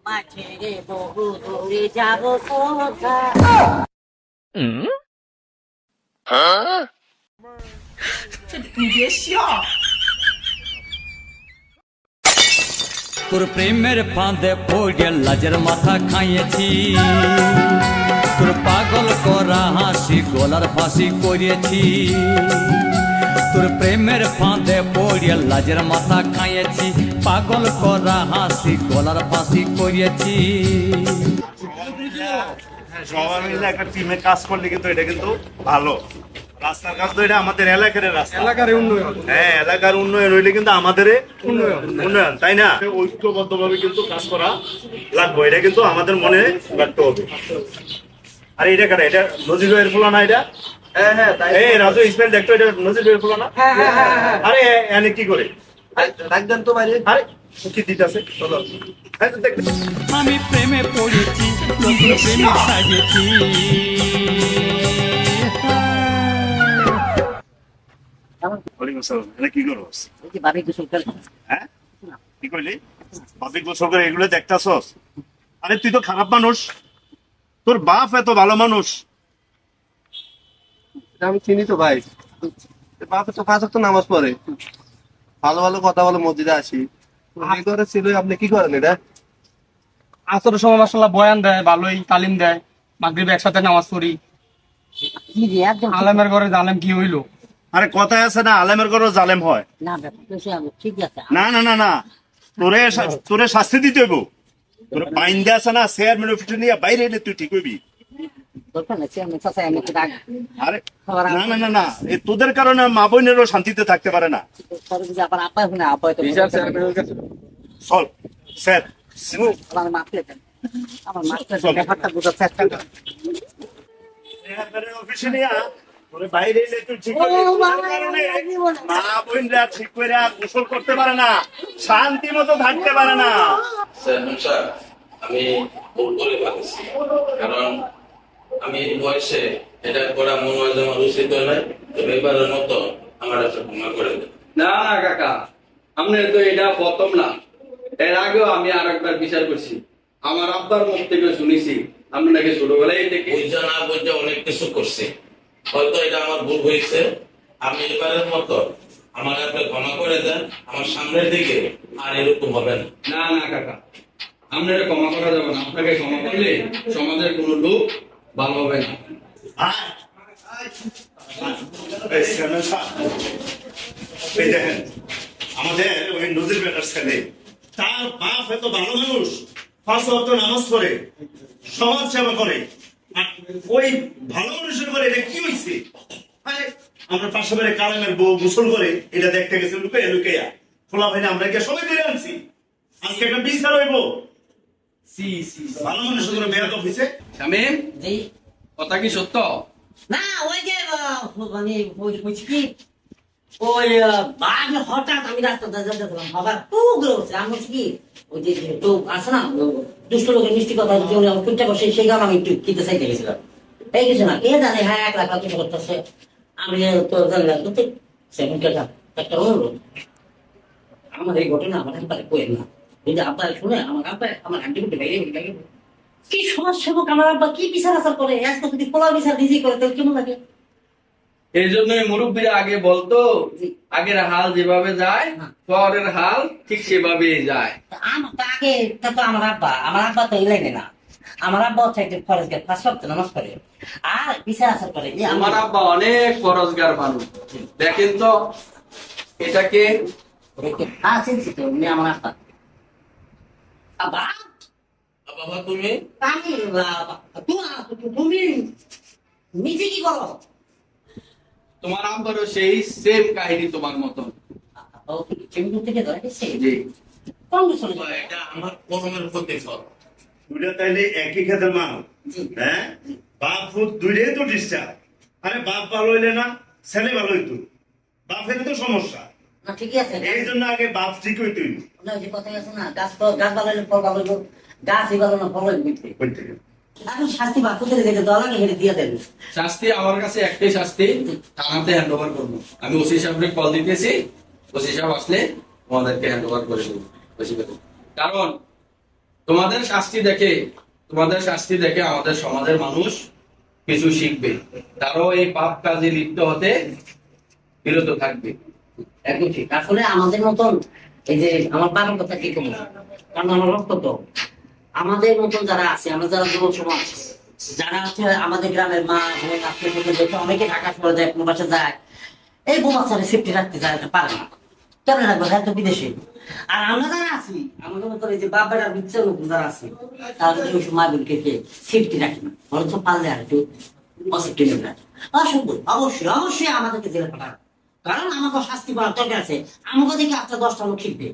মাঠে রে বহু দূরে যাব কোথায়? তোর প্রেমের ফাঁদে পড়ে লাজের মাথা খাইয়েছি, তোর পাগল করা হাসি গলার ফাঁসি করিয়েছি। তোর প্রেমের ফাঁদে পড়ে লাজের মাথা খাইয়েছি, পাগল করা হাসি গলার ফাঁসি করিয়েছি। সবাই মিলে একটা টিমে কাজ করলে কিন্তু এটা কিন্তু ভালো। রাস্তার কাজ তো এটা আমাদের এলাকার রাস্তা, এলাকার উন্নয়ন। হ্যাঁ, এলাকার উন্নয়ন হইলে কিন্তু আমাদের উন্নয়ন, তাই না? ঐক্যবদ্ধ ভাবে কিন্তু কাজ করা লাগবে, এটা কিন্তু আমাদের মনে রাখতে হবে। আরে এটা কাটা, এটা নজির ভাইয়ের ফুলা না? এটা এই রাজু ইসমাইল দেখতো, এটা নজির ভাইয়ের ফুলা না? আরে এনে কি করে রাখবেন তো বাইরে? আরে কি দিতেছে? চলো আমি প্রেমে পড়েছি, তোর প্রেমে সাজেছি। ওয়ালাইকুম আসসালাম। এটা কি করছ? এই যে ভাবি গোসল করে। হ্যাঁ, কি কইলি? বাপি গোসল করে এগুলো দেখতাছস? আরে তুই তো খারাপ মানুষ, তোর বাপ এত ভালো মানুষ। আমি চিনি তো ভাই, বাপে তো 5 ওয়াক্ত নামাজ পড়ে, ভালো ভালো কথা বলে, মসজিদে আসি। এই ঘরে ছিল, আপনি কি করেন এটা? আসরের সময় মাশাআল্লাহ বয়ান দেয়, ভালোই তালিম দেয়, মাগরিবে একসাথে নামাজ পড়ি। কি রে একদম আলেমের ঘরে জালেম কি হইলো? আরে কথায় আছে না, আলেমের ঘরে জালেম হয় না ব্যাপার তো সে ঠিক আছে। না। না না না, তোরে শাস্তি দিতে হইব। তোর বাইন্দা আছে না, চেয়ারম্যান অফিসে নিয়ে বাইরে এলে তুই ঠিক হইবি। দরকার নেই আমি চাচা আমি একটু ডাক আরে না না না না, এই তোদের কারণে মা বোনেরও শান্তিতে থাকতে পারে না। পরে যদি আবার আপা শুনে আপা তো চল স্যার, আমার মাপ লেখেন, আমার মাপ লেখেন, ব্যাপারটা বুঝার চেষ্টা করেন। চেয়ারম্যানের অফিসে নিয়ে তোরে বাইরে এলে তুই ঠিক হইবি। তোদের কারণে মা বোনরা ঠিক করে গোসল করতে পারে না, শান্তি মতো থাকতে পারে না। স্যার, আমি ভুল করে ফেলেছি, কারণ আমি এই বয়সে এটা করা মনে হয় যে আমার উচিত নয়। তো এবারের মতো আমার একটা ক্ষমা করে দেন। না না কাকা, আপনার তো এটা প্রথম না, এর আগেও আমি আর একবার বিচার করছি। আমার আব্বার মুখ থেকে শুনেছি আপনি নাকি ছোটবেলায় থেকে বুঝা না বুঝা অনেক কিছু করছি, হয়তো এটা আমার ভুল হয়েছে। আমি এবারের মতো আমার একটা ক্ষমা করে দেন, আমার সামনের দিকে আর এরকম হবে না। না না কাকা, আপনার ক্ষমা করা যাবে না। আপনাকে ক্ষমা করলে সমাজের কোনো লোক ভালো হবে না। এই চেয়ারম্যান সাহেব, এই দেখেন আমাদের ওই নদীর বেটার ছেলে, তার বাপ এত ভালো মানুষ, 5 ওয়াক্ত নামাজ পড়ে, সমাজ সেবা করে, আর ওই ভালো মানুষের ঘরে এটা কি হয়েছে? আরে আমরা পাশে বাড়ি কালামের বউ গোসল করে এটা দেখতে গেছে লুকাইয়া লুকাইয়া, খোলা ভাই আমরা গিয়ে সবাই ধরে আনছি। আজকে একটা বিচার হইব। ভালো মানুষের ঘরে বেয়াদ হয়েছে। শামীম, জি কথা কি সত্য? না, ওই যে মানে বুঝছি কি ওই বাঘ হঠাৎ আমি রাস্তাতে যাচ্ছিলাম, আবার টুকরো হচ্ছে। আমি বলছি কি ওই যে তো আছে না দুষ্ট লোকের মিষ্টি কথা কুটটা বসে, সেই গান আমি একটু কিনতে চাইতে গেছিলাম। এই কিছু না, কে জানে হ্যাঁ 1 লাখ কিছু করতেছে। আমি তো জানলাম একটা অনুরোধ, আমার এই ঘটনা আমার একবারে কোয়েন না। যদি আব্বা শুনে আমার আব্বা আমার আন্টি করতে বাইরে কি সমাজ সেবক আমার আব্বা কি বিচার আচার করে, আজকে যদি পোলা বিচার নিজেই করে তাহলে কেমন লাগে? এই জন্যই মুরব্বীরা আগে বলতো, আগের হাল যেভাবে যায় পরের হাল ঠিক সেভাবেই যায়। আমার তো আগে তো আমার আব্বা তো এলাইনে না। আমার আব্বা হচ্ছে একজন ফরেস্ট 5 ওয়াক্ত নামাজ পড়ে আর বিচার আচার করে। আমার আব্বা অনেক ফরজগার মানুষ। দেখেন তো এটাকে চিনছি তো উনি আমার আব্বা। আব্বা বাবা তুমি আমি তুমি নিজে কি করো? তোমার আব্বারও সেই সেম কাহিনী তোমার মতন। ও কি চেম্বু থেকে ধরে গেছে? জি, কোন বছর? এটা আমার কলমের প্রতিফল। দুইটা তাইলে একই ক্ষেতের মানুষ, হ্যাঁ? বাপ ফুট দুইটাই তো ডিস্টার্ব। আরে বাপ ভালো হইলে না ছেলে ভালো হইতো, বাপের তো সমস্যা। না ঠিকই আছে, এই জন্য আগে বাপ ঠিক হইতো। ওই যে কথা আছে না, গাছ ভালো হলে ফল ভালো হইব, গাছই ভালো না ফল হইবে। এখন শাস্তি বা কোথায় যেতে দেওয়া লাগে হেরে দিয়ে দেন। শাস্তি আমার কাছে একটাই শাস্তি, থানাতে হ্যান্ড ওভার করবো। আমি ওসি সাহেবকে কল দিতেছি, ওসি সাহেব আসলে আমাদেরকে হ্যান্ড ওভার করে দেবো। কারণ তোমাদের শাস্তি দেখে আমাদের সমাজের মানুষ কিছু শিখবে, তারাও এই পাপ কাজে লিপ্ত হতে বিরত থাকবে। একদম ঠিক। আসলে আমাদের মতন এই যে আমার বাবার কথা কি করবো, কারণ আমার রক্ত তো আমাদের মতন যারা আছে, আমরা যারা যুব সমাজ, যারা হচ্ছে আমাদের গ্রামের মা বোন আত্মীয় স্বজন দেখে অনেকে ঢাকা শহরে যায়, কোনো বাসা যায়, এই বোমাচারে সেফটি রাখতে যায় পারে না, কেন রাখবো, হ্যাঁ তো বিদেশে। আর আমরা যারা আছি আমাদের মতন এই যে বাপ বেটার বিচ্ছের মতন যারা আছে, তারা কিন্তু ওই মা বোনকে সেফটি রাখি না, বরঞ্চ পারলে আর একটু অসেফটি নেবে রাখে। অসম্ভব, অবশ্যই অবশ্যই আমাদেরকে জেলে পাঠাবে, কারণ আমাকে শাস্তি পাওয়ার দরকার আছে। আমাকে দেখে আপনার 10টা লোক শিখবে।